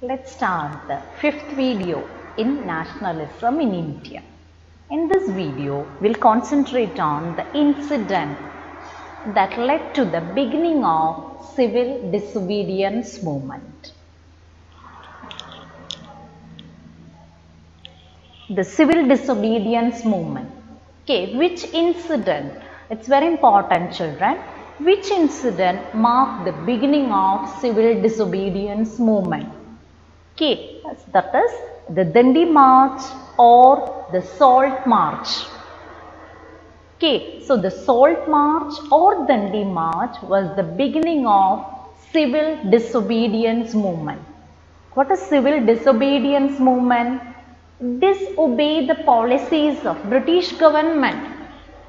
Let's start the fifth video in nationalism in India. In this video, we'll concentrate on the incident that led to the beginning of civil disobedience movement. The civil disobedience movement. Okay, which incident? It's very important, children. Which incident marked the beginning of civil disobedience movement? Okay, that is the Dandi March or the Salt March. Okay, so the Salt March or Dandi March was the beginning of civil disobedience movement. What is civil disobedience movement? Disobey the policies of British government.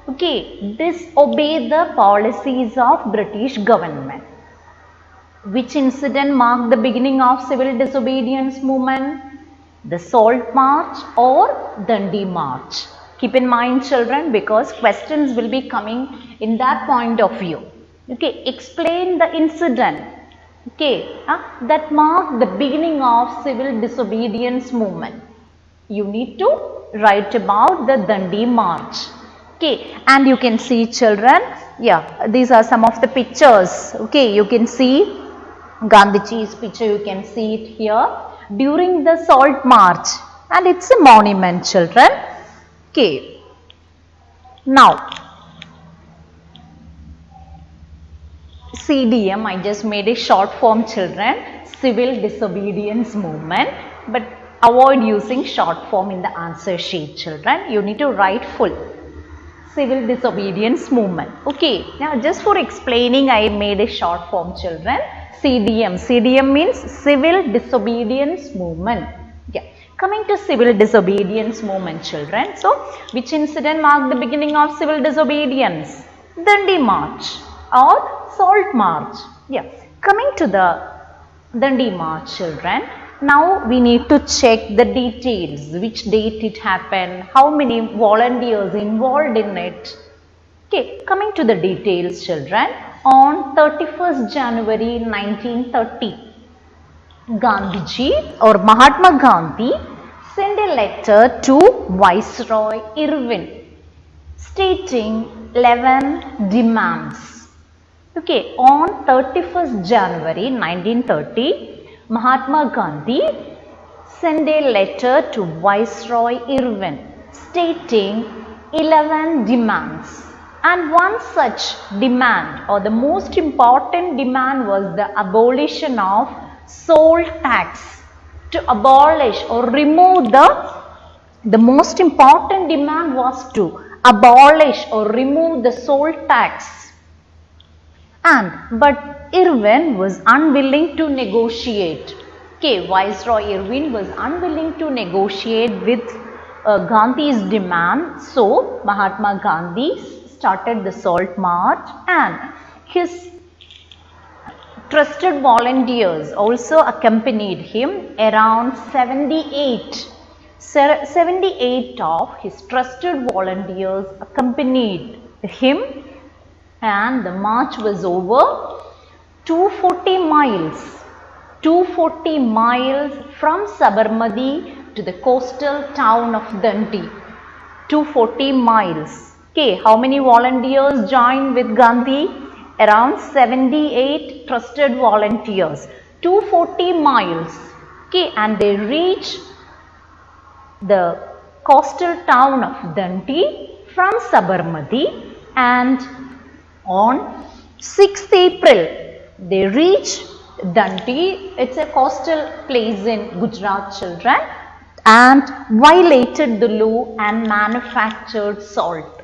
Okay, disobey the policies of British government. Which incident marked the beginning of civil disobedience movement? The Salt March or Dandi March. Keep in mind, children, because questions will be coming in that point of view. Okay, explain the incident. Okay, that marked the beginning of civil disobedience movement. You need to write about the Dandi March. Okay, and you can see, children, these are some of the pictures. Okay, you can see Gandhiji's picture, you can see it here during the Salt March, and it's a monument, children. Okay, now CDM, I just made a short form, children, civil disobedience movement, but avoid using short form in the answer sheet, children. You need to write full. Civil disobedience movement. Okay, now just for explaining, I made a short form, children. CDM. CDM means civil disobedience movement. Yeah. Coming to civil disobedience movement, children. So, which incident marked the beginning of civil disobedience? Dandi March or Salt March. Yeah. Coming to the Dandi March, children. Now we need to check the details. Which date it happened? How many volunteers involved in it? Okay. Coming to the details, children. On 31st January 1930, Gandhiji or Mahatma Gandhi sent a letter to Viceroy Irwin stating 11 demands. Okay, on 31st January 1930, Mahatma Gandhi sent a letter to Viceroy Irwin stating 11 demands. And one such demand, or the most important demand, was the abolition of salt tax. To abolish or remove the most important demand was to abolish or remove the salt tax. But Irwin was unwilling to negotiate. Okay, Viceroy Irwin was unwilling to negotiate with Gandhi's demand. So Mahatma Gandhi started the Salt March, and his trusted volunteers also accompanied him. Around 78 of his trusted volunteers accompanied him, and the march was over 240 miles from Sabarmati to the coastal town of Dandi. 240 miles. Okay, how many volunteers joined with Gandhi? Around 78 trusted volunteers. 240 miles. Okay, and they reached the coastal town of Dandi from Sabarmati, and on 6th April they reached Dandi. It's a coastal place in Gujarat, children, and violated the law and manufactured salt.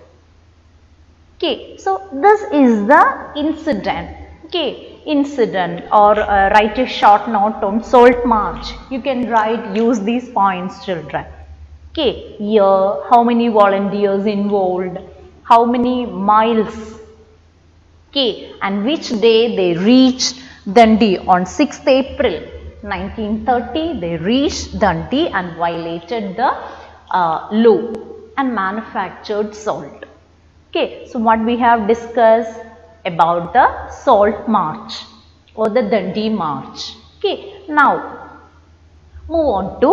Okay, so this is the incident. Okay, incident, or write a short note on Salt March. You can use these points, children. Okay, here, how many volunteers involved? How many miles? Okay, and which day they reached Dandi? On 6th April 1930, they reached Dandi and violated the law and manufactured salt. Okay, so what we have discussed about the Salt March or the Dandi March. Okay, now Move on to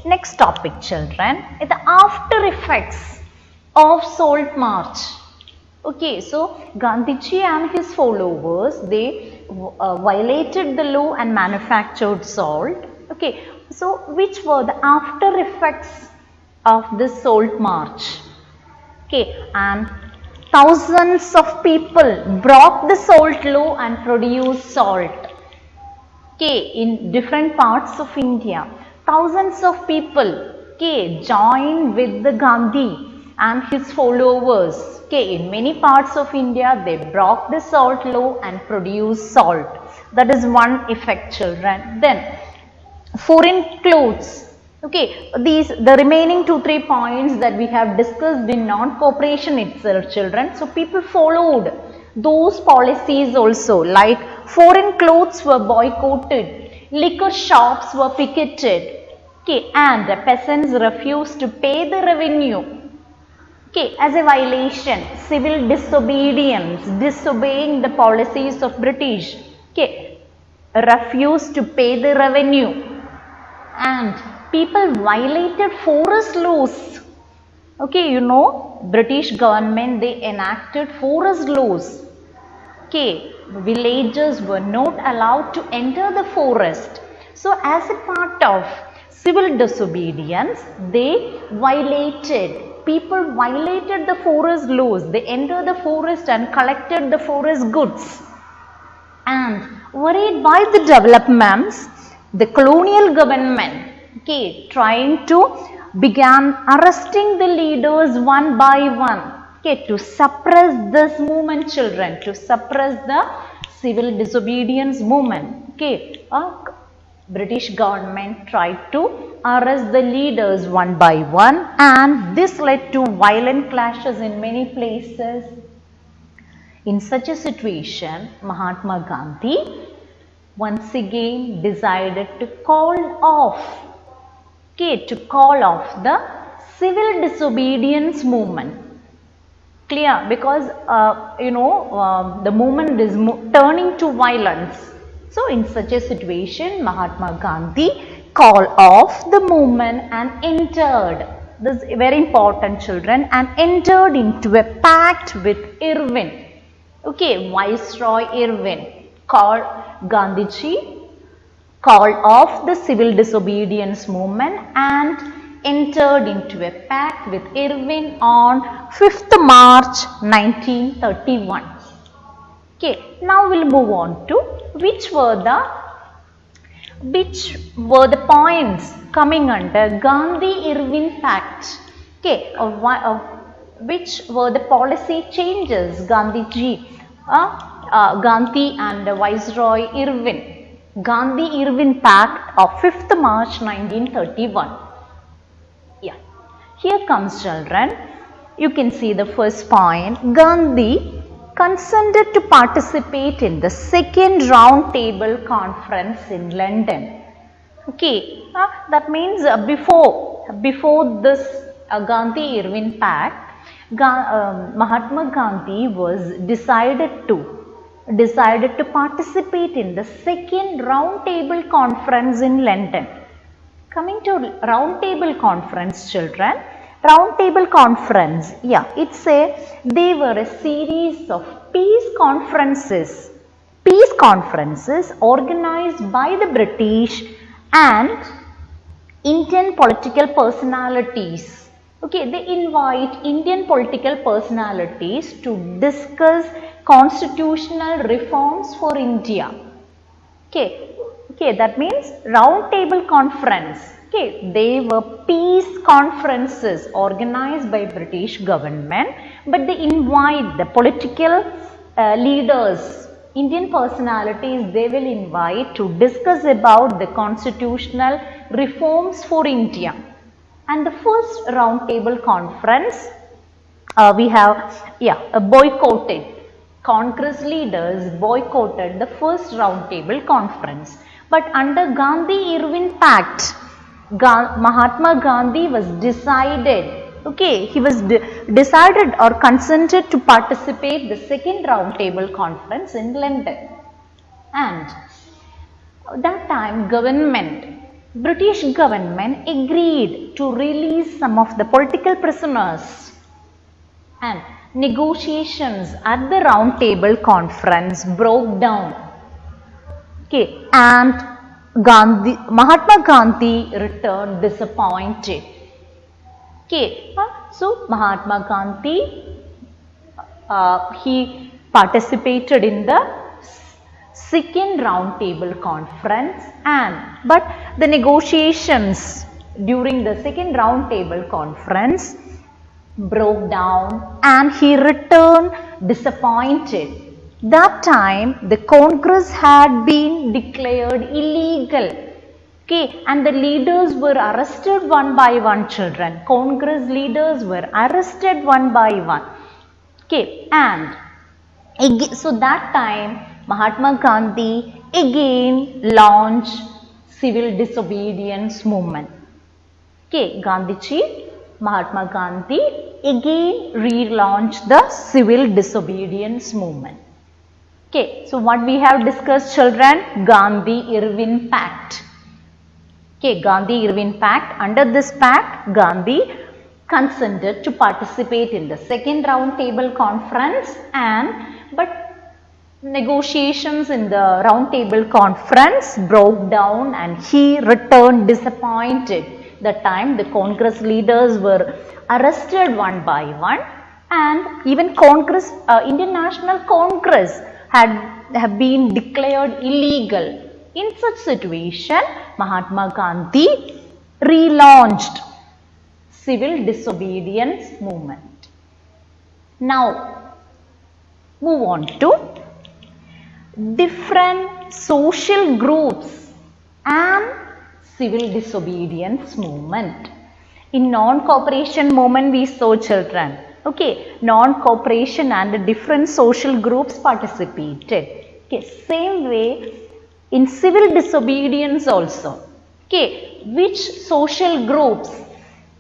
next topic, children. The after effects of Salt March. Okay, so Gandhiji and his followers, they violated the law and manufactured salt. Okay, so which were the after effects of this Salt March? Okay, and thousands of people broke the salt law and produced salt. Okay, in different parts of India, thousands of people, okay, joined with the Gandhi and his followers. Okay, in many parts of India, they broke the salt law and produced salt. That is one effect, children. Then, foreign clothes. Okay, the remaining 2-3 points that we have discussed in non-cooperation itself, children. So people followed those policies also, like foreign clothes were boycotted, liquor shops were picketed, okay, and the peasants refused to pay the revenue. Okay, as a violation, civil disobedience, disobeying the policies of British. Okay, refused to pay the revenue, and people violated forest laws. Okay, you know, British government, they enacted forest laws. Okay, villagers were not allowed to enter the forest. So as a part of civil disobedience, they people violated the forest laws. They entered the forest and collected the forest goods. And worried by the developments, the colonial government, okay, trying to began arresting the leaders one by one. Okay, to suppress this movement, children, to suppress the civil disobedience movement. Okay, British government tried to arrest the leaders one by one, and this led to violent clashes in many places. In such a situation, Mahatma Gandhi once again decided to call off the civil disobedience movement. Clear? Because the movement is turning to violence. So in such a situation, Mahatma Gandhi called off the movement and entered, this is very important, children, and entered into a pact with Irvin. Okay, Viceroy Irvin called Gandhiji, called off the civil disobedience movement and entered into a pact with Irvin on 5th March 1931. Okay, now we'll move on to which were the points coming under Gandhi-Irvin Pact. Okay, which were the policy changes Gandhi and Viceroy Irvin. Gandhi-Irvin Pact of 5th March 1931. Yeah, here comes, children. You can see the first point. Gandhi consented to participate in the second round table conference in London. Okay, that means before this Gandhi-Irvin Pact, Mahatma Gandhi was decided to participate in the second round table conference in London. Coming to round table conference, children. Round table conference, yeah, they were a series of peace conferences organized by the British and Indian political personalities. Okay, they invite Indian political personalities to discuss constitutional reforms for India. Okay, that means round table conference. Okay, they were peace conferences organized by British government, but they invite the political leaders, Indian personalities, they will invite to discuss about the constitutional reforms for India. And the first round table conference, we have boycotted. Congress leaders boycotted the first round table conference. But under Gandhi-Irvin Pact, Mahatma Gandhi was decided, okay, he was decided or consented to participate the second round table conference in London. And that time government British government agreed to release some of the political prisoners, and negotiations at the round table conference broke down. Okay, and Mahatma Gandhi returned disappointed. Okay, so Mahatma Gandhi, he participated in the second round table conference, but the negotiations during the second round table conference broke down and he returned disappointed. That time the Congress had been declared illegal. Okay, and the leaders were arrested one by one, children. Congress leaders were arrested one by one. Okay, and so that time Mahatma Gandhi again launched civil disobedience movement. Okay, Gandhiji, Mahatma Gandhi again relaunched the civil disobedience movement. Okay, so what we have discussed, children? Gandhi-Irwin Pact. Okay, Gandhi-Irwin Pact. Under this pact, Gandhi consented to participate in the second round table conference, but negotiations in the round table conference broke down and he returned disappointed. That time the Congress leaders were arrested one by one, and even Congress, Indian National Congress have been declared illegal. In such situation, Mahatma Gandhi relaunched civil disobedience movement. Now, move on to different social groups and civil disobedience movement. In non-cooperation movement we saw, children. Okay, non-cooperation and the different social groups participated. Okay, same way in civil disobedience also. Okay, which social groups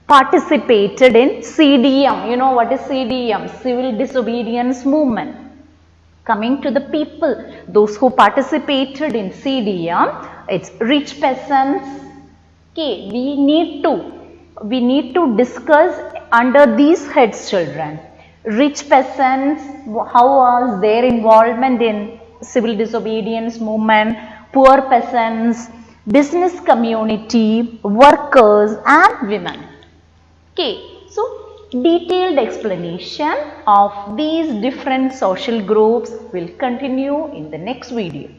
participated in CDM? You know what is CDM? Civil disobedience movement. Coming to the people, those who participated in CDM, it's rich peasants. Okay, we need to discuss under these heads, children. Rich peasants, how was their involvement in civil disobedience movement? Poor peasants, business community, workers and women. Okay, so detailed explanation of these different social groups will continue in the next video.